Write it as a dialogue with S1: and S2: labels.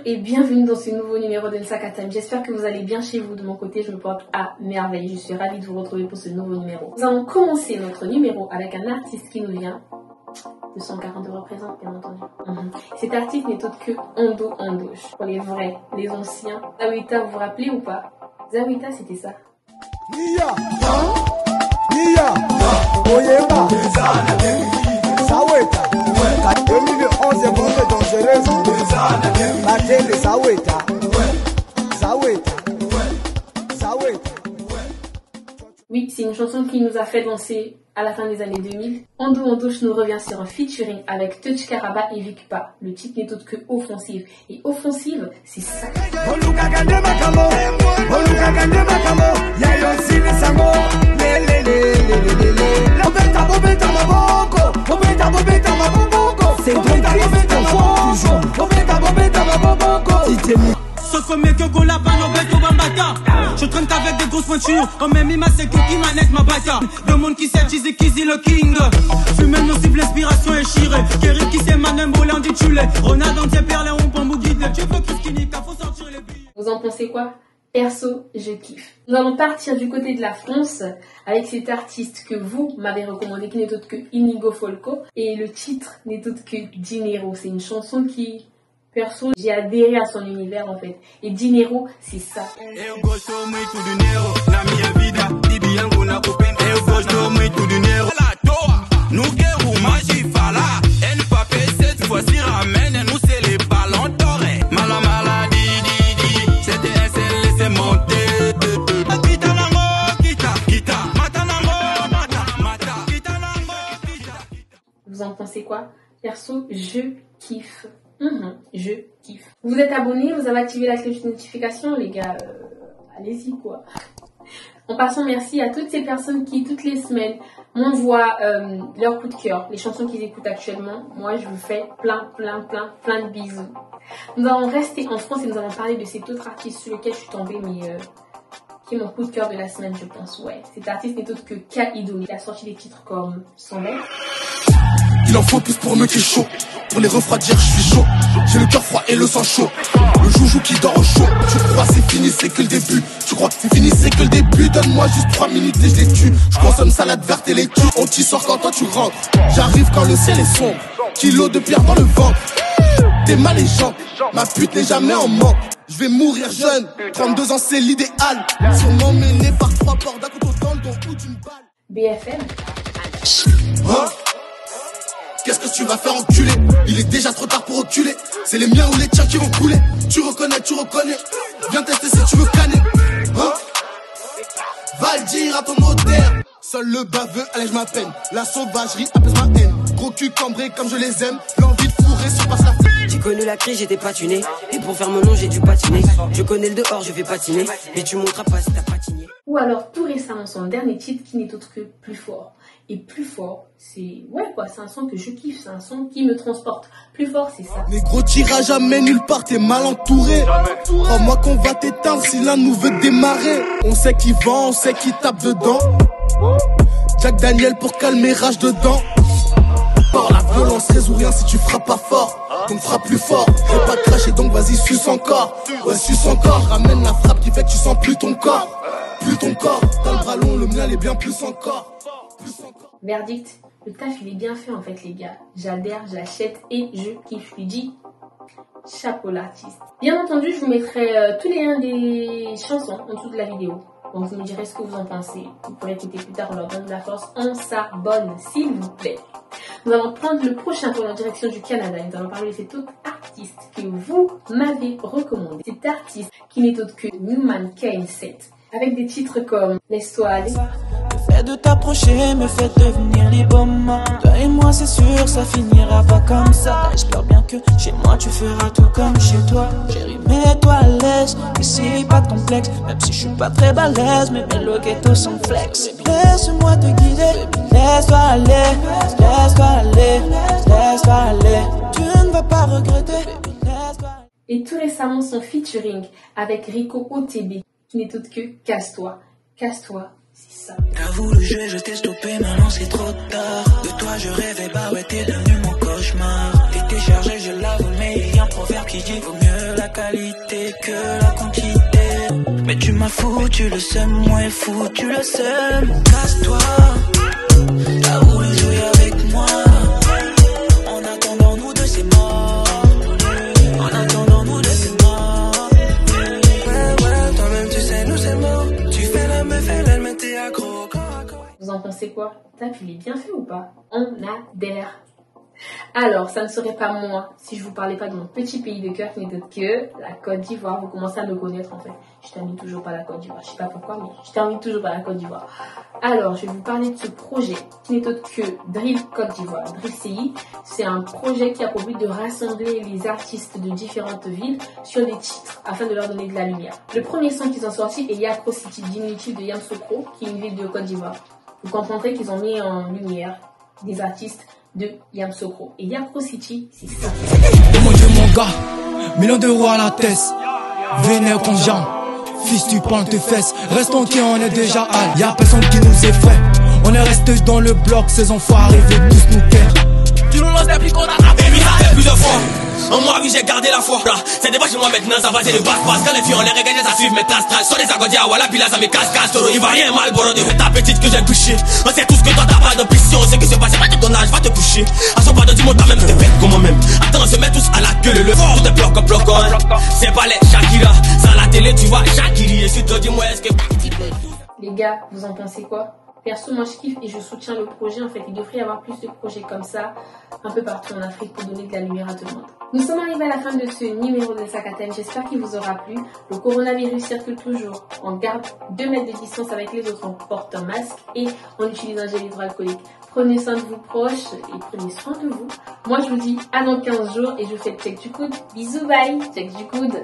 S1: et bienvenue dans ce nouveau numéro de Nsaka Time. J'espère que vous allez bien chez vous. De mon côté, je me porte à merveille. Je suis ravie de vous retrouver pour ce nouveau numéro. Nous allons commencer notre numéro avec un artiste qui nous vient de 142 représente, bien entendu. Cet artiste n'est autre que Ondo Andoche. Pour les vrais, les anciens. Zawita, vous vous rappelez ou pas? Zawita, c'était ça.
S2: Nia, Nia, Oyema, Zaweta, 2011 est bombe dangereuse, Matele Zaweta, Zaweta, Zaweta.
S1: Oui, c'est une chanson qui nous a fait danser à la fin des années 2000. Ondo Andoche nous revient sur un featuring avec Touch Karaba et Vicpa. Le titre n'est autre que Offensive. Et Offensive, c'est ça.
S3: Je traîne avec des grosses pointures. Oh même il m'a c'est qui manette ma bata. Le monde qui sait cheesy Kizzy le king. Fumée nocive l'inspiration est chirée. Kerry qui sait manem brûlant du tulé. Ronald entier perle on pombe guide. Tu veux plus skinny car faut sortir les billes.
S1: Vous en pensez quoi? Perso, je kiffe. Nous allons partir du côté de la France avec cet artiste que vous m'avez recommandé, qui n'est autre que Inigo Folco. Et le titre n'est autre que Dinero. C'est une chanson qui, perso, j'ai adhéré à son univers en fait. Et Dinero, c'est ça. Vous en pensez quoi? Perso, je kiffe. Je kiffe. Vous êtes abonnés, vous avez activé la cloche de notification, les gars. Allez-y, quoi. En passant, merci à toutes ces personnes qui, toutes les semaines, m'envoient leur coup de cœur, les chansons qu'ils écoutent actuellement. Moi, je vous fais plein de bisous. Nous allons rester en France et nous allons parler de cet autre artiste sur lequel je suis tombée, mais qui est mon coup de cœur de la semaine, je pense. Ouais, cet artiste n'est autre que Kaido. Il a sorti des titres comme Sans l'air.
S4: Il en faut plus pour me qu'il chaud. Pour les refroidir, je suis chaud. J'ai le cœur froid et le sang chaud. Le joujou qui dort au chaud. Tu crois c'est fini, c'est que le début. Tu crois que c'est fini, c'est que le début. Donne-moi juste 3 minutes et je les tue. Je consomme salade verte et les tue. On t'y sort quand toi tu rentres. J'arrive quand le ciel est sombre. Kilo de pierre dans le ventre. T'es mal et gens. Ma pute n'est jamais en manque. Je vais mourir jeune. 32 ans c'est l'idéal. Sûrement mené par 3 ports d'un couteau dans le dos ou d'une balle.
S1: BFM.
S4: Hein? Qu'est-ce que tu vas faire enculer? Il est déjà trop tard pour reculer. C'est les miens ou les tiens qui vont couler. Tu reconnais. Viens tester si tu veux canner. Hein? Va le dire à ton notaire. Seul le baveux allège ma peine. La sauvagerie apaise ma haine. Gros cul cambré comme je les aime. L'envie de fourrer surpasse la flemme.
S5: J'ai connu la crise, j'étais patiné. Et pour faire mon nom, j'ai dû patiner. Je connais le dehors, je vais patiner. Mais tu monteras pas si t'as patiné.
S1: Ou alors tout récemment son dernier titre qui n'est autre que Plus fort. Et Plus fort, c'est c'est un son que je kiffe, c'est un son qui me transporte. Plus fort, c'est ça.
S4: Négro, t'iras jamais nulle part, t'es mal entouré. Crois-moi qu'on va t'éteindre si l'un nous veut démarrer. On sait qui vend, on sait qui tape dedans. Jack Daniel pour calmer rage dedans. Par la violence résout rien si tu frappes pas fort. Donc frappe plus fort, fais pas cracher donc vas-y suce encore. Ouais suce encore, ramène la frappe qui fait que tu sens plus ton corps. Plus ton corps, t'as le bras long, le mien il est bien plus encore.
S1: Verdict, le taf il est bien fait en fait les gars. J'adhère, j'achète et je kiffe. Je lui dis chapeau l'artiste. Bien entendu, je vous mettrai tous les liens des chansons en dessous de la vidéo. Donc vous me direz ce que vous en pensez. Vous pourrez écouter plus tard, on leur donne de la force. On s'abonne s'il vous plaît. Nous allons prendre le prochain vol en direction du Canada. Nous allons parler de cet autre artiste que vous m'avez recommandé. Cet artiste qui n'est autre que Newman Kane 7. Avec des titres comme Laisse-toi aller.
S6: Le fait de t'approcher me fait devenir libre. Toi et moi c'est sûr ça finira pas comme ça. J'espère bien que chez moi tu feras tout comme chez toi. Chérie mets-toi à l'aise, ici pas de complexe. Même si je suis pas très balèze, mais mes loquetos sont flex. Laisse-moi te guider, laisse-toi aller. Laisse-toi aller, laisse-toi aller. Tu ne vas pas regretter, laisse-toi aller.
S1: Et tout récemment son featuring avec Rico OTB, qui n'est autre que Casse-toi. Casse-toi, c'est ça.
S6: T'avoues le jeu, je t'ai stoppé, maintenant c'est trop tard. De toi je rêvais, bah ouais t'es devenu mon cauchemar. T'étais chargé, je l'avoue, mais y a un proverbe qui dit vaut mieux la qualité que la quantité. Mais tu m'as foutu le seum, moi et foutu le seum. Casse-toi, t'as voulu jouer avec moi. En attendant nous deux c'est mort. En attendant nous deux c'est mort. Ouais, toi-même tu sais nous c'est mort. Tu fais la meuf, elle me t'es accro.
S1: Vous en pensez quoi? Tape, il est bien fait ou pas? On adhère. Alors, ça ne serait pas moi si je vous parlais pas de mon petit pays de cœur qui n'est autre que la Côte d'Ivoire. Vous commencez à me connaître en fait. Je termine toujours par la Côte d'Ivoire. Je sais pas pourquoi, mais je termine toujours par la Côte d'Ivoire. Alors, je vais vous parler de ce projet qui n'est autre que Drill Côte d'Ivoire. Drill CI, c'est un projet qui a pour but de rassembler les artistes de différentes villes sur des titres afin de leur donner de la lumière. Le premier son qu'ils ont sorti est Yakro City, diminutif de Yamoussoukro, qui est une ville de Côte d'Ivoire. Vous comprendrez qu'ils ont mis en lumière des artistes de Yamoussoukro. Et Yakro City, c'est ça.
S3: Oh mon Dieu mon gars, millions d'euros à la tête. Vénère qu'on jam, fils tu prends tes fesses. Restons qui on est déjà hal, y'a personne qui nous effraie. On est resté dans le bloc, ces enfoirés veulent tous nous taire. Tu nous lances des plis qu'on a rappelé, mais ça fait plusieurs fois. En moi, oui, j'ai gardé la foi. C'est des chez moi maintenant, ça va, c'est le passe-passe. Quand les filles, on les regarde, ça suit mes traces. Sur les agodia, voilà, puis là, ça me casse-casse. Il va rien mal, boro, de ta petite que j'ai touché. On sait tous que toi, t'as pas d'ambition. C'est que c'est passé, pas de ton âge, va te coucher. À son pas de dis-moi, toi-même, te fais comme moi-même. Attends, on se met tous à la queue, le fort. Tout est bloc. C'est pas les Shakira. Sans la télé, tu vois, Shakiri. Et si toi, dis-moi, est-ce que.
S1: Les gars, vous en pensez quoi? Perso, moi je kiffe et je soutiens le projet. En fait, il devrait y avoir plus de projets comme ça un peu partout en Afrique pour donner de la lumière à tout le monde. Nous sommes arrivés à la fin de ce numéro de Sac à thème. J'espère qu'il vous aura plu. Le coronavirus circule toujours. On garde 2 mètres de distance avec les autres. On porte un masque et on utilise un gel hydroalcoolique. Prenez soin de vos proches et prenez soin de vous. Moi, je vous dis à dans 15 jours et je vous fais le check du coude. Bisous, bye. Check du coude.